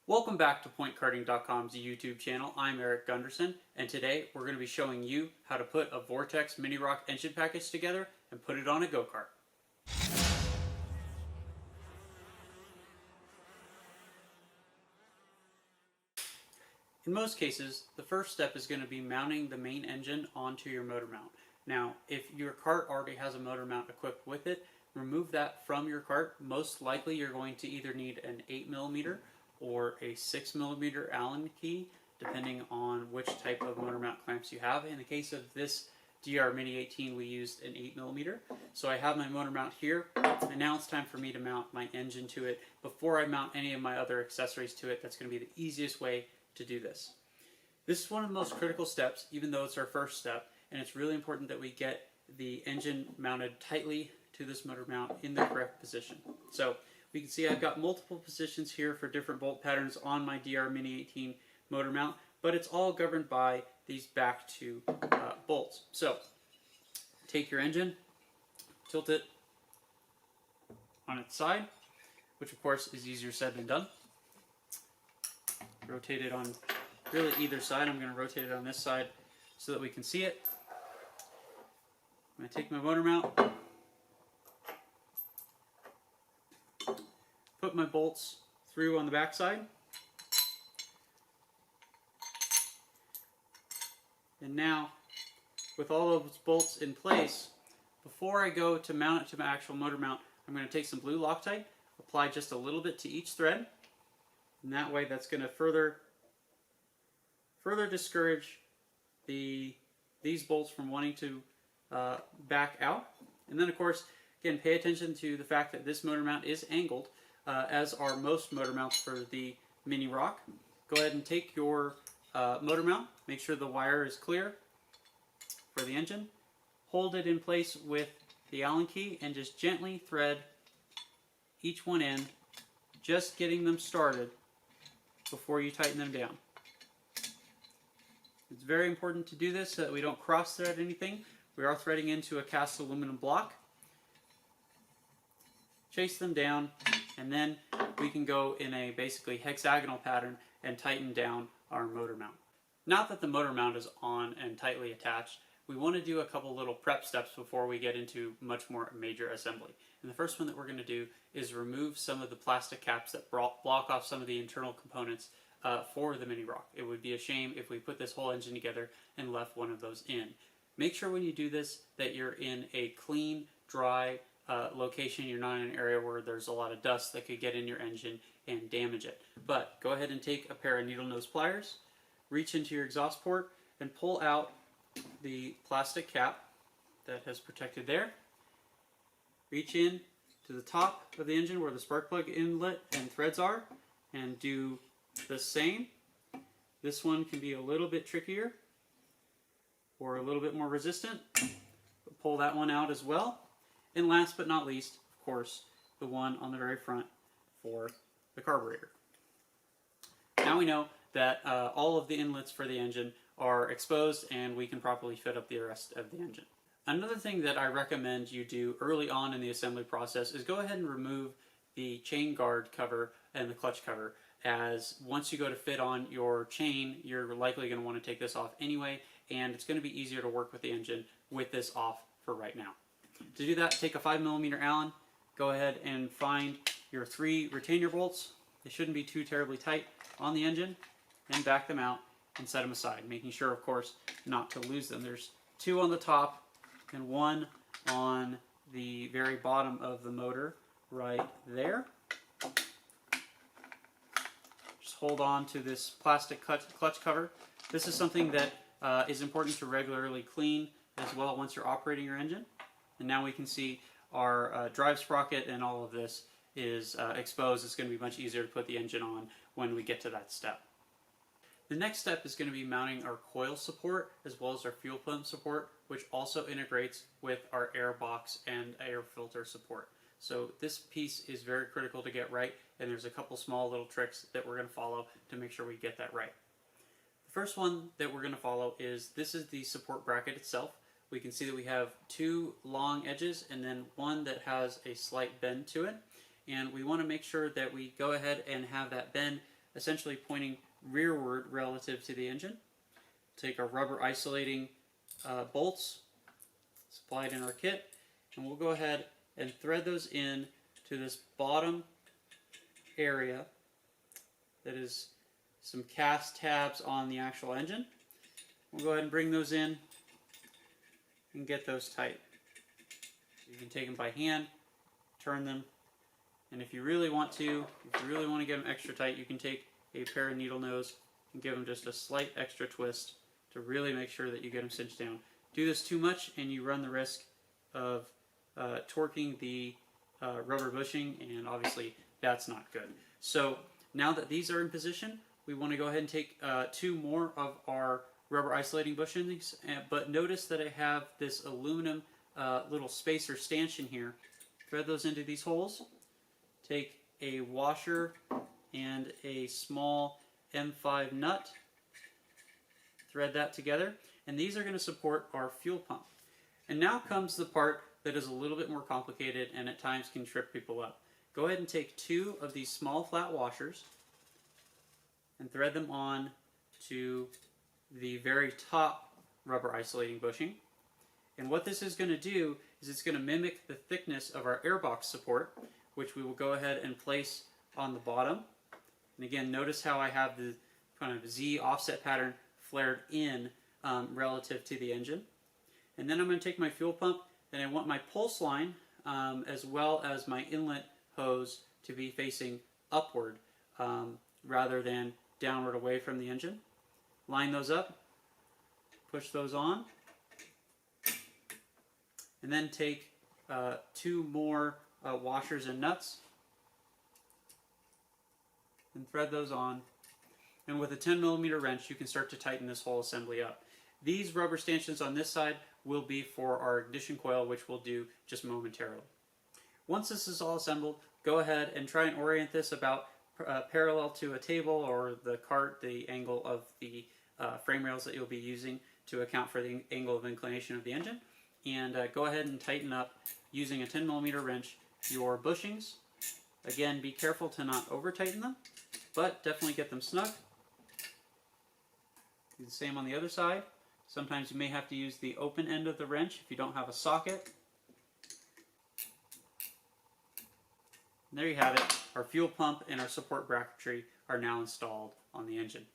Welcome back to PointKarting.com's YouTube channel. I'm Eric Gunderson, and today we're going to be showing you how to put a Vortex Mini ROK engine package together and put it on a go-kart. In most cases, the first step is going to be mounting the main engine onto your motor mount. Now, if your kart already has a motor mount equipped with it, remove that from your kart. Most likely you're going to either need an 8mm or a 6mm Allen key, depending on which type of motor mount clamps you have. In the case of this DR Mini 18, we used an 8mm. So I have my motor mount here, and now it's time for me to mount my engine to it. Before I mount any of my other accessories to it, that's going to be the easiest way to do this. This is one of the most critical steps, even though it's our first step, and it's really important that we get the engine mounted tightly to this motor mount in the correct position. So we can see I've got multiple positions here for different bolt patterns on my DR Mini 18 motor mount, but it's all governed by these back two bolts. So take your engine, tilt it on its side, which of course is easier said than done. Rotate it on really either side. I'm going to rotate it on this side so that we can see it. I'm going to take my motor mount, put my bolts through on the back side, and now with all of those bolts in place, before I go to mount it to my actual motor mount, I'm going to take some blue Loctite, apply just a little bit to each thread, and that way that's going to further discourage these bolts from wanting to back out. And then of course, again, pay attention to the fact that this motor mount is angled, as are most motor mounts for the Mini ROK. Go ahead and take your motor mount, make sure the wire is clear for the engine, hold it in place with the Allen key, and just gently thread each one in, just getting them started before you tighten them down. It's very important to do this so that we don't cross thread anything. We are threading into a cast aluminum block. Chase them down, and then we can go in a basically hexagonal pattern and tighten down our motor mount. Now that the motor mount is on and tightly attached, we want to do a couple little prep steps before we get into much more major assembly. And the first one that we're going to do is remove some of the plastic caps that block off some of the internal components for the Mini ROK. It would be a shame if we put this whole engine together and left one of those in. Make sure when you do this that you're in a clean, dry location. You're not in an area where there's a lot of dust that could get in your engine and damage it. But go ahead and take a pair of needle nose pliers, reach into your exhaust port, and pull out the plastic cap that has protected there. Reach in to the top of the engine where the spark plug inlet and threads are, and do the same. This one can be a little bit trickier or a little bit more resistant, but pull that one out as well. And last but not least, of course, the one on the very front for the carburetor. Now we know that all of the inlets for the engine are exposed and we can properly fit up the rest of the engine. Another thing that I recommend you do early on in the assembly process is go ahead and remove the chain guard cover and the clutch cover, as once you go to fit on your chain, you're likely going to want to take this off anyway, and it's going to be easier to work with the engine with this off for right now. To do that, take a 5mm Allen, go ahead and find your 3 retainer bolts. They shouldn't be too terribly tight on the engine, and back them out and set them aside, making sure, of course, not to lose them. There's 2 on the top and 1 on the very bottom of the motor right there. Just hold on to this plastic clutch cover. This is something that is important to regularly clean as well once you're operating your engine. And now we can see our drive sprocket and all of this is exposed. It's going to be much easier to put the engine on when we get to that step. The next step is going to be mounting our coil support as well as our fuel pump support, which also integrates with our air box and air filter support. So this piece is very critical to get right, and there's a couple small little tricks that we're going to follow to make sure we get that right. The first one that we're going to follow is this is the support bracket itself. We can see that we have 2 long edges and then one that has a slight bend to it, and we want to make sure that we go ahead and have that bend essentially pointing rearward relative to the engine. Take our rubber isolating bolts supplied in our kit, and we'll go ahead and thread those in to this bottom area that is some cast tabs on the actual engine. We'll go ahead and bring those in and get those tight. So you can take them by hand, turn them, and if you really want to get them extra tight, you can take a pair of needle nose and give them just a slight extra twist to really make sure that you get them cinched down. Do this too much and you run the risk of torquing the rubber bushing, and obviously that's not good. So now that these are in position, we want to go ahead and take 2 more of our rubber isolating bushings, but notice that I have this aluminum little spacer stanchion here. Thread those into these holes. Take a washer and a small M5 nut. Thread that together, and these are going to support our fuel pump. And now comes the part that is a little bit more complicated and at times can trip people up. Go ahead and take 2 of these small flat washers and thread them on to the very top rubber isolating bushing. And what this is going to do is it's going to mimic the thickness of our airbox support, which we will go ahead and place on the bottom. And again, notice how I have the kind of Z offset pattern flared in relative to the engine. And then I'm going to take my fuel pump, and I want my pulse line as well as my inlet hose to be facing upward rather than downward away from the engine. Line those up, push those on, and then take 2 more washers and nuts and thread those on. And with a 10mm wrench, you can start to tighten this whole assembly up. These rubber stanchions on this side will be for our ignition coil, which we'll do just momentarily. Once this is all assembled, go ahead and try and orient this about parallel to a table or the cart, the angle of the frame rails that you'll be using to account for the angle of inclination of the engine. And go ahead and tighten up using a 10mm wrench your bushings. Again, be careful to not over tighten them, but definitely get them snug. Do the same on the other side. Sometimes you may have to use the open end of the wrench if you don't have a socket. And there you have it. Our fuel pump and our support bracketry are now installed on the engine.